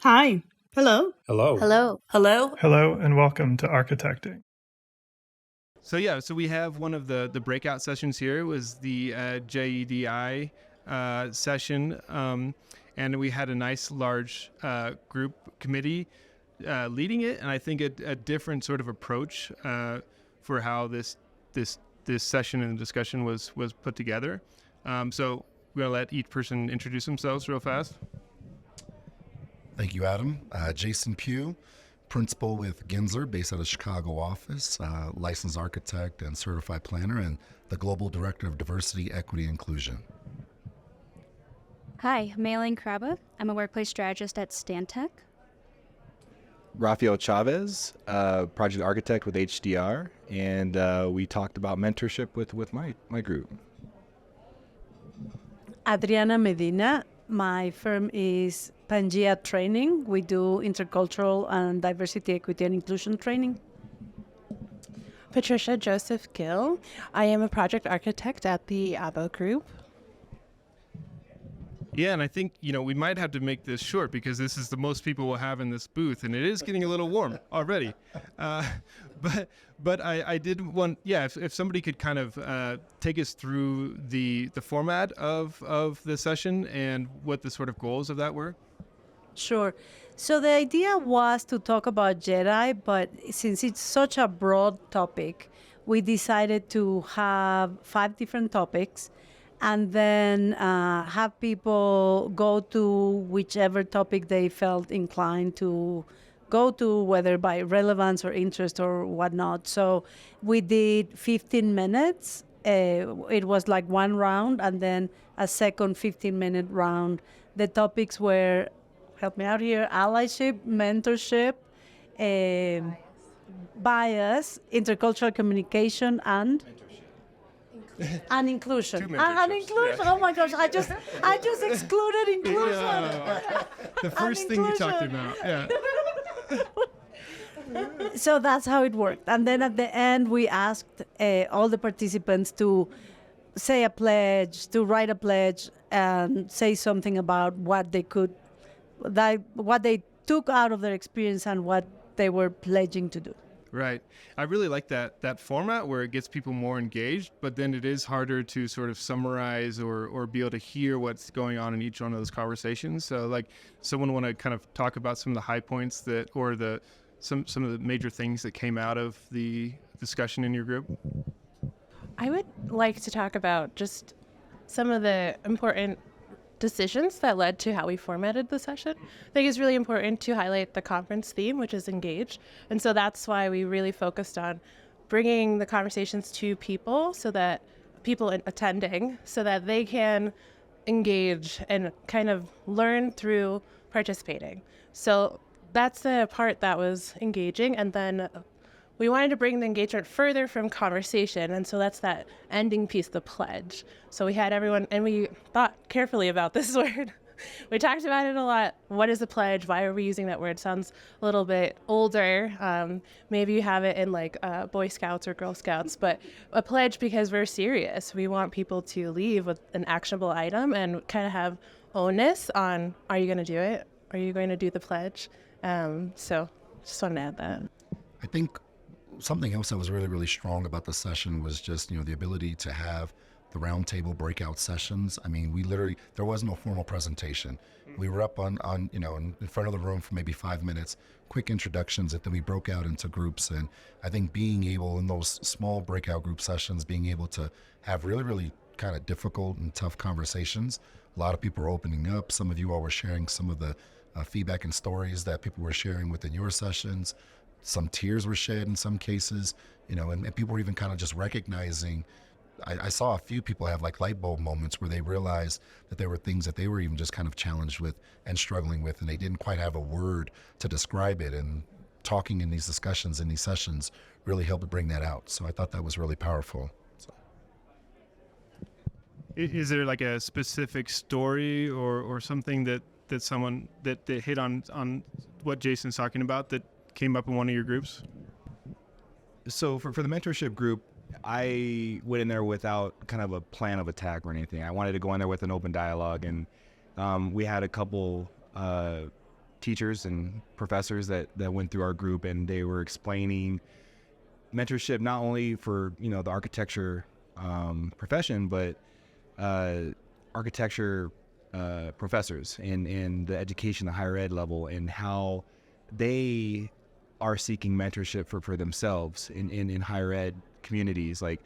Hi. Hello. Hello. Hello. Hello. Hello and welcome to Architecting. So we have one of the breakout sessions here. It was the JEDI session, and we had a nice large group committee leading it, and I think a different sort of approach for how this session and discussion was put together. So we're gonna let each person introduce themselves real fast. Thank you, Adam. Jason Pugh, principal with Gensler, based out of Chicago office, licensed architect and certified planner, and the global director of diversity, equity, inclusion. Hi, Mei-Ling Krabbe. I'm a workplace strategist at Stantec. Raphael Chavez, project architect with HDR, and we talked about mentorship with my group. Adriana Medina. My firm is Pangea Training. We do intercultural and diversity, equity, and inclusion training. Patricia Joseph Gill. I am a project architect at the ABO Group. Yeah, and I think, we might have to make this short because this is the most people we'll have in this booth, and it is getting a little warm already. But I did want, if somebody could kind of take us through the format of the session and what the sort of goals of that were. Sure. So the idea was to talk about JEDI, but since it's such a broad topic, we decided to have 5 different topics and then have people go to whichever topic they felt inclined to go to, whether by relevance or interest or whatnot. So we did 15 minutes. It was like one round and then a second 15-minute round. The topics were, help me out here, allyship, mentorship, bias, intercultural communication, and inclusion. And inclusion. Yeah. Oh my gosh! I just excluded inclusion. Yeah. The first thing you talked about. Yeah. So that's how it worked. And then at the end, we asked all the participants to say a pledge, to write a pledge, and say something about what they took out of their experience and what they were pledging to do. Right. I really like that format where it gets people more engaged, but then it is harder to sort of summarize or be able to hear what's going on in each one of those conversations. So like someone want to kind of talk about some of the high points some of the major things that came out of the discussion in your group? I would like to talk about just some of the important decisions that led to how we formatted the session. I think it's really important to highlight the conference theme, which is engage. And so that's why we really focused on bringing the conversations to people, so that people attending, so that they can engage and kind of learn through participating. So that's the part that was engaging. And then we wanted to bring the engagement further from conversation, and so that's that ending piece, the pledge. So we had everyone, and we thought carefully about this word. We talked about it a lot. What is a pledge? Why are we using that word? Sounds a little bit older. Maybe you have it in like Boy Scouts or Girl Scouts, but a pledge because we're serious. We want people to leave with an actionable item and kind of have onus on, are you going to do it? Are you going to do the pledge? So just wanted to add that. I think something else that was really, really strong about the session was just, the ability to have the roundtable breakout sessions. I mean, there was no formal presentation. We were up on in front of the room for maybe 5 minutes, quick introductions, and then we broke out into groups. And I think being able in those small breakout group sessions, being able to have really, really kind of difficult and tough conversations. A lot of people were opening up. Some of you all were sharing some of the feedback and stories that people were sharing within your sessions. Some tears were shed in some cases, and people were even kind of just recognizing. I saw a few people have like light bulb moments where they realized that there were things that they were even just kind of challenged with and struggling with, and they didn't quite have a word to describe it. And talking in these discussions, in these sessions, really helped bring that out. So I thought that was really powerful. So. Is there like a specific story or something that someone that hit on what Jason's talking about that came up in one of your groups? So for the mentorship group, I went in there without kind of a plan of attack or anything. I wanted to go in there with an open dialogue, and we had a couple teachers and professors that went through our group, and they were explaining mentorship not only for the architecture profession, but architecture professors and the education, the higher ed level, and how they are seeking mentorship for themselves in higher ed communities, like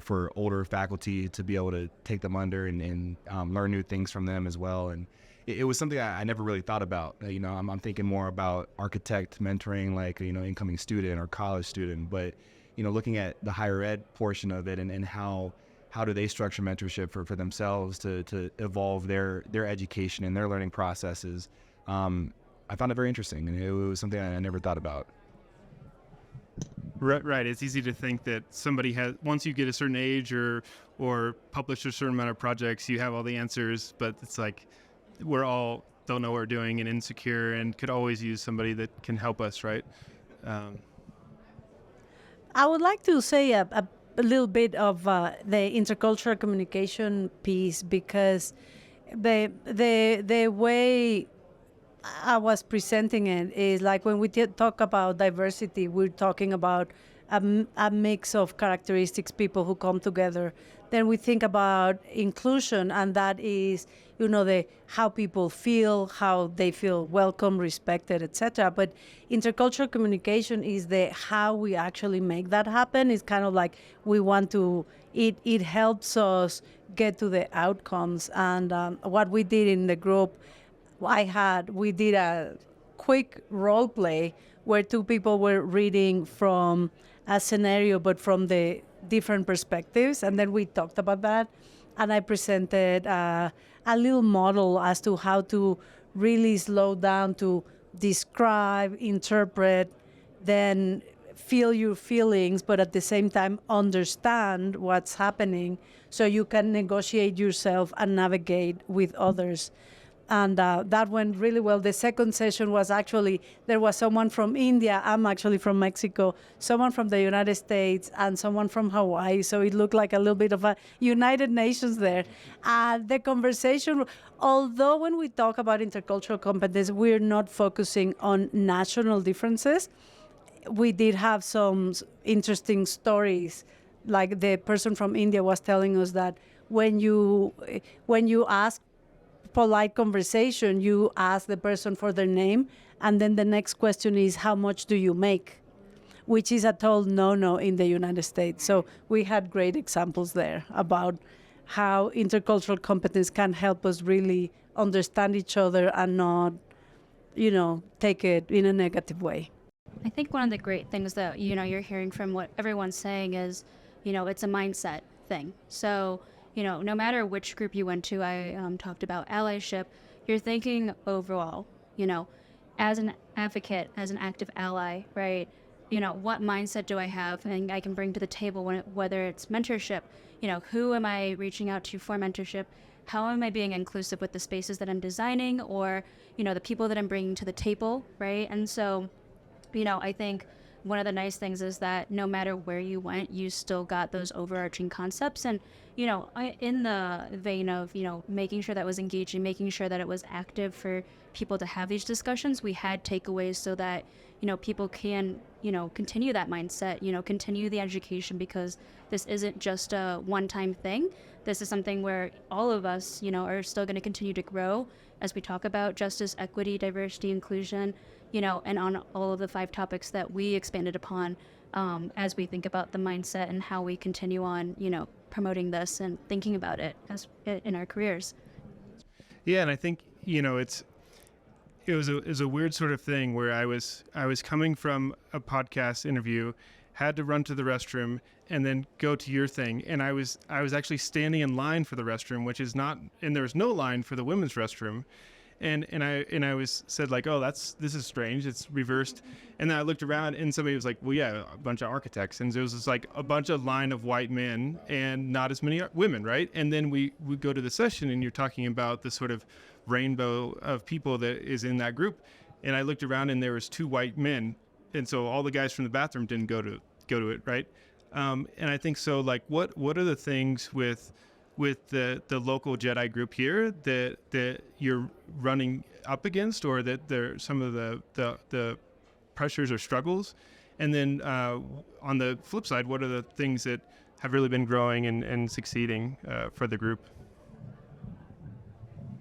for older faculty to be able to take them under and learn new things from them as well. And it was something I never really thought about. I'm thinking more about architect mentoring, like incoming student or college student, but looking at the higher ed portion of it and how do they structure mentorship for themselves to evolve their education and their learning processes. I found it very interesting, and it was something I never thought about. Right. It's easy to think that somebody has, once you get a certain age or publish a certain amount of projects, you have all the answers, but it's like we're all don't know what we're doing and insecure and could always use somebody that can help us, right? I would like to say a little bit of the intercultural communication piece, because the way I was presenting it is like when we talk about diversity, we're talking about a mix of characteristics, people who come together. Then we think about inclusion, and that is, the how people feel, how they feel welcome, respected, etc. But intercultural communication is the how we actually make that happen. It's kind of like we want to. It helps us get to the outcomes, and what we did in the group. We did a quick role play where two people were reading from a scenario, but from the different perspectives. And then we talked about that. And I presented a little model as to how to really slow down to describe, interpret, then feel your feelings, but at the same time understand what's happening so you can negotiate yourself and navigate with others. And that went really well. The second session was actually, there was someone from India, I'm actually from Mexico, someone from the United States, and someone from Hawaii. So it looked like a little bit of a United Nations there. The conversation, although when we talk about intercultural competence, we're not focusing on national differences, we did have some interesting stories. Like the person from India was telling us that when you ask polite conversation, you ask the person for their name, and then the next question is, how much do you make? Which is a total no-no in the United States. So we had great examples there about how intercultural competence can help us really understand each other and not, take it in a negative way. I think one of the great things that, you're hearing from what everyone's saying is, it's a mindset thing. So, no matter which group you went to, I talked about allyship, you're thinking overall, as an advocate, as an active ally, right? What mindset do I have and I can bring to the table whether it's mentorship, who am I reaching out to for mentorship? How am I being inclusive with the spaces that I'm designing or, the people that I'm bringing to the table, right? And so, I think one of the nice things is that no matter where you went, you still got those overarching concepts. And, in the vein of, making sure that was engaging, making sure that it was active for people to have these discussions, we had takeaways so that, people can, continue that mindset, continue the education, because this isn't just a one-time thing. This is something where all of us, are still going to continue to grow as we talk about justice, equity, diversity, inclusion, and on all of the 5 topics that we expanded upon as we think about the mindset and how we continue on, promoting this and thinking about it as in our careers. Yeah, and I think, it was a weird sort of thing where I was coming from a podcast interview, had to run to the restroom and then go to your thing, and I was actually standing in line for the restroom, which is not, and there was no line for the women's restroom. And I was said like, oh, this is strange, it's reversed. And then I looked around and somebody was like, well, yeah, a bunch of architects. And there was just like a bunch of line of white men and not as many women, right? And then we go to the session and you're talking about the sort of rainbow of people that is in that group. And I looked around and there was 2 white men. And so all the guys from the bathroom didn't go to it, right? And I think so, like, what are the things with with the local JEDI group here that you're running up against, or that there some of the pressures or struggles? And then on the flip side, what are the things that have really been growing and succeeding for the group?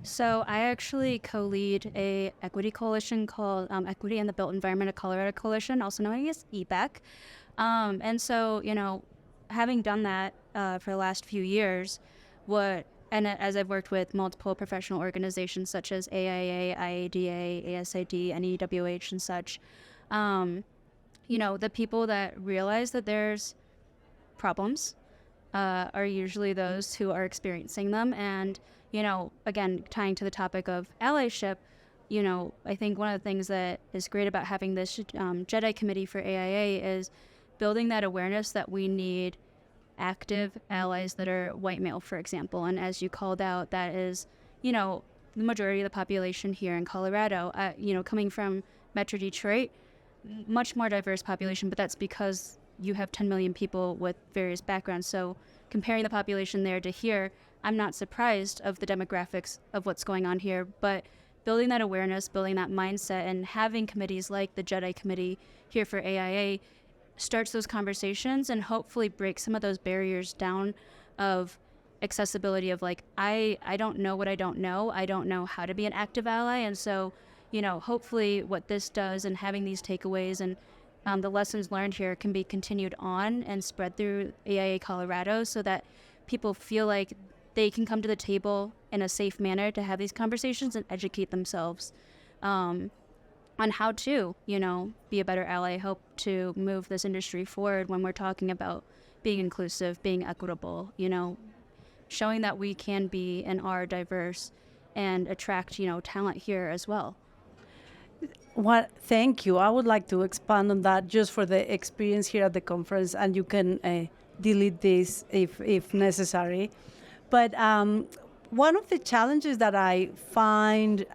So I actually co-lead a equity coalition called Equity in the Built Environment of Colorado Coalition, also known as EBEC. And so, having done that for the last few years, as I've worked with multiple professional organizations such as AIA, IADA, ASID, NEWH, and such, the people that realize that there's problems are usually those who are experiencing them. And, again, tying to the topic of allyship, I think one of the things that is great about having this JEDI committee for AIA is building that awareness that we need active allies that are white male, for example. And as you called out, that is, the majority of the population here in Colorado. Coming from Metro Detroit, much more diverse population, but that's because you have 10 million people with various backgrounds. So comparing the population there to here, I'm not surprised of the demographics of what's going on here, but building that awareness, building that mindset, and having committees like the JEDI committee here for AIA starts those conversations and hopefully breaks some of those barriers down of accessibility of like, I don't know what I don't know. I don't know how to be an active ally. And so, hopefully what this does and having these takeaways and the lessons learned here can be continued on and spread through AIA Colorado so that people feel like they can come to the table in a safe manner to have these conversations and educate themselves on how to, be a better ally, help to move this industry forward when we're talking about being inclusive, being equitable, showing that we can be and are diverse and attract, talent here as well. Thank you. I would like to expand on that just for the experience here at the conference, and you can delete this if necessary. But one of the challenges that I find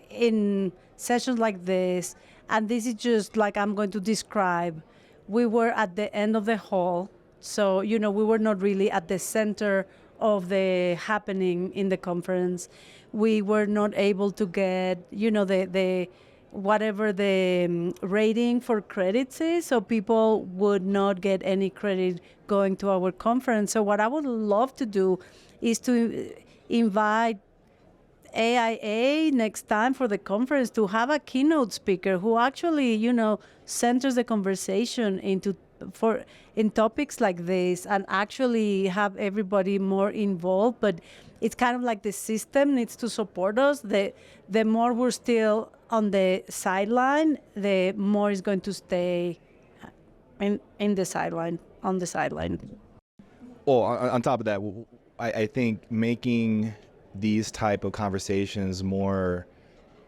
in sessions like this, and this is just like I'm going to describe, we were at the end of the hall, so we were not really at the center of the happening in the conference. We were not able to get the whatever the rating for credits is, so people would not get any credit going to our conference. So what I would love to do is to invite AIA next time for the conference to have a keynote speaker who actually, centers the conversation in topics like this and actually have everybody more involved. But it's kind of like the system needs to support us. The more we're still on the sideline, the more is going to stay on the sideline. Well, on top of that, I think making these type of conversations more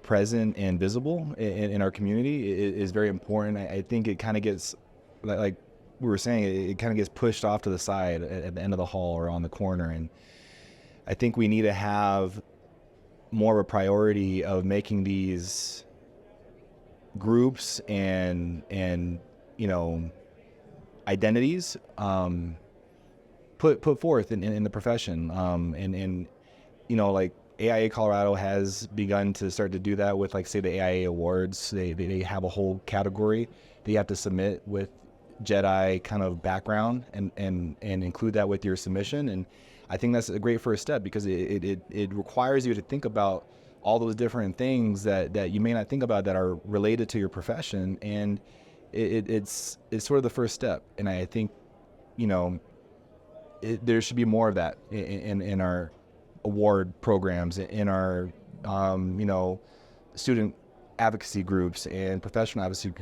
present and visible in our community is very important. I think it kind of gets, like we were saying, it kind of gets pushed off to the side at the end of the hall or on the corner. And I think we need to have more of a priority of making these groups and identities put forth in the profession. Like AIA Colorado has begun to start to do that with, like, say, the AIA Awards. They have a whole category that you have to submit with JEDI kind of background and include that with your submission. And I think that's a great first step because it requires you to think about all those different things that you may not think about that are related to your profession. And it's sort of the first step. And I think, there should be more of that in our award programs, in our, student advocacy groups and professional advocacy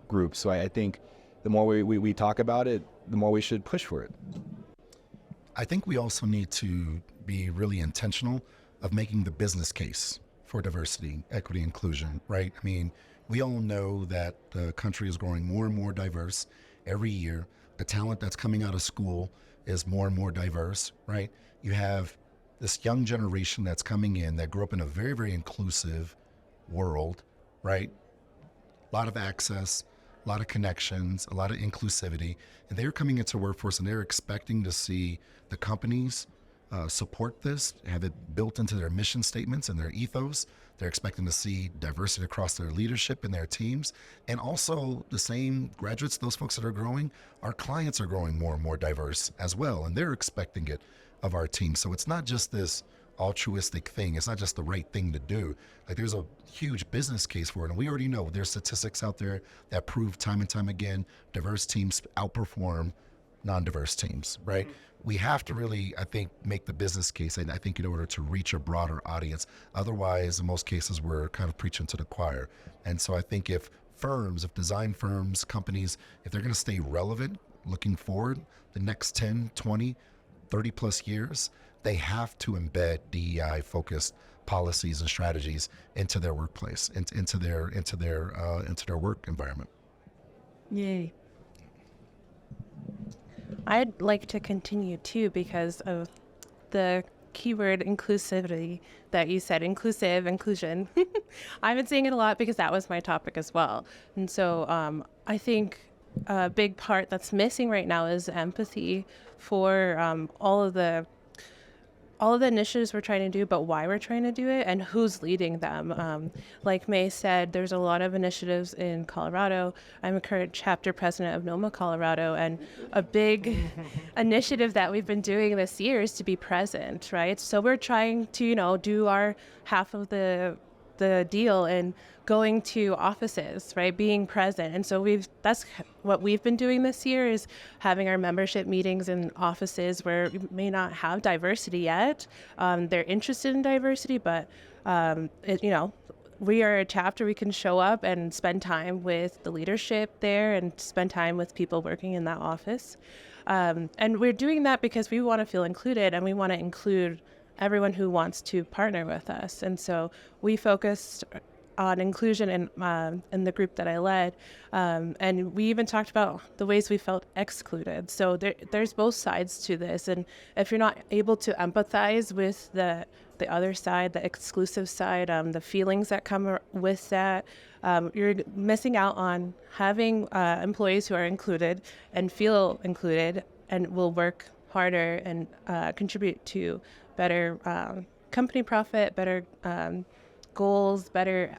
groups. So I think the more we talk about it, the more we should push for it. I think we also need to be really intentional of making the business case for diversity, equity, inclusion, right? I mean, we all know that the country is growing more and more diverse every year. The talent that's coming out of school is more and more diverse, right? You have this young generation that's coming in that grew up in a very, very inclusive world, right? A lot of access, a lot of connections, a lot of inclusivity, and they're coming into workforce and they're expecting to see the companies support this, have it built into their mission statements and their ethos. They're expecting to see diversity across their leadership and their teams. And also the same graduates, those folks that are growing, our clients are growing more and more diverse as well. And they're expecting it of our team. So it's not just this altruistic thing. It's not just the right thing to do. Like, there's a huge business case for it. And we already know there's statistics out there that prove time and time again, diverse teams outperform non-diverse teams, right? We have to really, I think, make the business case, and I think in order to reach a broader audience. Otherwise, in most cases, we're kind of preaching to the choir. And so I think if design firms, companies, if they're going to stay relevant looking forward the next 10, 20, 30 plus years, they have to embed DEI focused policies and strategies into their workplace, into their work environment. Yay. I'd like to continue too, because of the keyword inclusivity that you said, inclusion. I've been saying it a lot because that was my topic as well. And so I think a big part that's missing right now is empathy for all of the initiatives we're trying to do, but why we're trying to do it and who's leading them. Like May said, there's a lot of initiatives in Colorado. I'm a current chapter president of NOMA Colorado, and a big initiative that we've been doing this year is to be present, right? So we're trying to, do our half of the deal and going to offices, right, being present. And so that's what we've been doing this year, is having our membership meetings in offices where we may not have diversity yet. They're interested in diversity, but we are a chapter. We can show up and spend time with the leadership there and spend time with people working in that office. And we're doing that because we want to feel included, and we want to include everyone who wants to partner with us. And so we focused on inclusion in the group that I led. And we even talked about the ways we felt excluded. So there's both sides to this. And if you're not able to empathize with the other side, the exclusive side, the feelings that come with that, you're missing out on having employees who are included and feel included and will work harder and contribute to better company profit, better goals, better,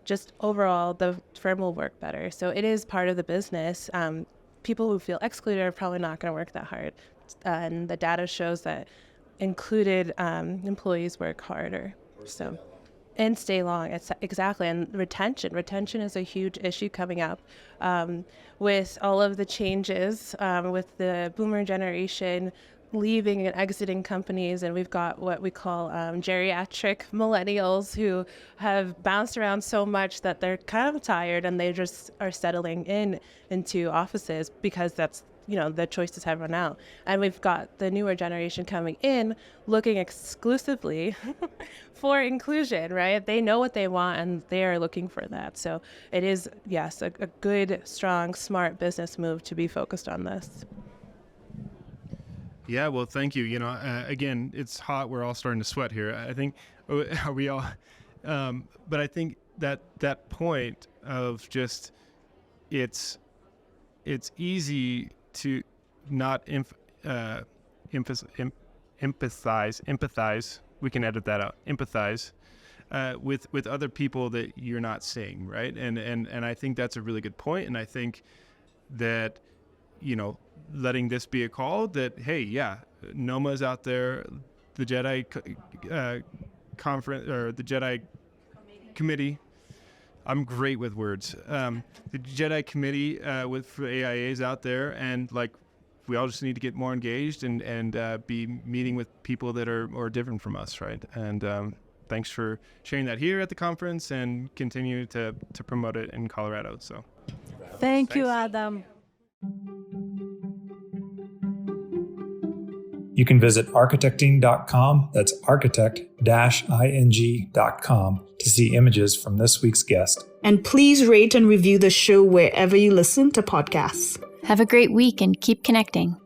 just overall the firm will work better. So it is part of the business. People who feel excluded are probably not going to work that hard. And the data shows that included employees work harder. So, and stay long. Exactly. And retention is a huge issue coming up with all of the changes with the boomer generation leaving and exiting companies, and we've got what we call geriatric millennials who have bounced around so much that they're kind of tired, and they just are settling into offices because that's, the choices have run out. And we've got the newer generation coming in looking exclusively for inclusion, right? They know what they want and they are looking for that. So it is, yes, a good, strong, smart business move to be focused on this. Yeah, well, thank you. Again, it's hot. We're all starting to sweat here. I think, are we all? But I think that point of just, it's easy to not empathize. We can edit that out. Empathize with other people that you're not seeing, right? And I think that's a really good point. And I think that, letting this be a call that, hey, yeah, NOMA's out there, the JEDI conference, or the JEDI committee. I'm great with words. The JEDI committee for AIAs out there, and we all just need to get more engaged and be meeting with people that are different from us, right? And thanks for sharing that here at the conference, and continue to promote it in Colorado. So, thanks you, Adam. You can visit architecting.com, that's architect-ing.com, to see images from this week's guest. And please rate and review the show wherever you listen to podcasts. Have a great week and keep connecting.